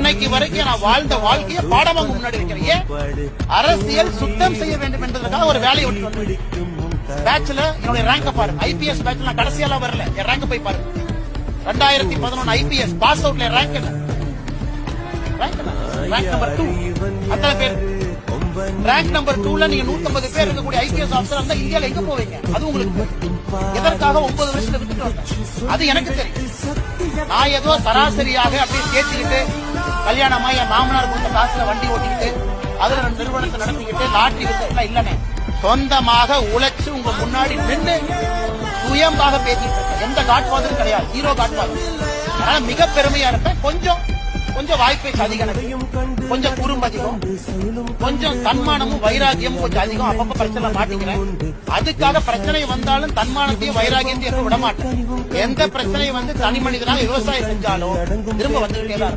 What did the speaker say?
இன்னைக்கு வரைக்கும் நான் வாழ்ந்த வாழ்க்கையை பாடமாக முன்னாடி வைக்கிறேன். ஏன் அரசியல் சுத்தம் செய்ய வேண்டும் என்பதற்காக ஒரு வேலையை விட்டு பேட்ச்ல என்னுடைய ரேங்க பாருங்க. ஐபிஎஸ் பேட்ச்ல நான் கடைசியெல்லாம் வரல, என் ரேங்க் போய் பாருங்க. 2011 ஐபிஎஸ் பாஸ் அவுட்ல ரேங்க் நம்பர் 2. அத்தனை பேர் ரேங்க் நம்பர் 2ல நீங்க 150 பேர் இருக்கக்கூடிய ஐபிஎஸ் ஆஃபீஸர் இருந்தா இந்தியால எங்க போவீங்க? அது உங்களுக்கு எதற்காக 9 வருஷத்துல விட்டுட்டு வந்தேன் அது எனக்கு தெரியும். நான் ஏதோ சராசரியாக அப்படியே சேர்த்துக்கிட்டு கல்யாணமா என் மாமனார் கொடுத்த காசுல வண்டி ஓட்டிக்கிட்டு அதுல நிறுவனத்தை நடத்திக்கிட்டு லாட்டரி விசைட்லாம் இல்லனே, சொந்தமாக உழைச்சு உங்க முன்னாடி நின்று சுயமாக பேசிட்டு இருக்கேன். எந்த காட்பாதரும் கிடையாது, 0 காட்பாதர். அதனால மிக பெருமையா இருப்பேன். கொஞ்சம் வாய்ப்பேச்சு அதிகம், கொஞ்சம் குறும்பதிகம், கொஞ்சம் தன்மானமும் வைராகியமும் கொஞ்சம் அதிகம். அப்பப்ப பிரச்சனை மாட்டிக்கிறேன். அதுக்காக பிரச்சனை வந்தாலும் தன்மானத்தையும் வைராகியத்தையும் விட மாட்டேன். எந்த பிரச்சனையும் வந்து தனி மனிதனாக விவசாயம் செஞ்சாலும் திரும்ப வந்துகிட்டே தான்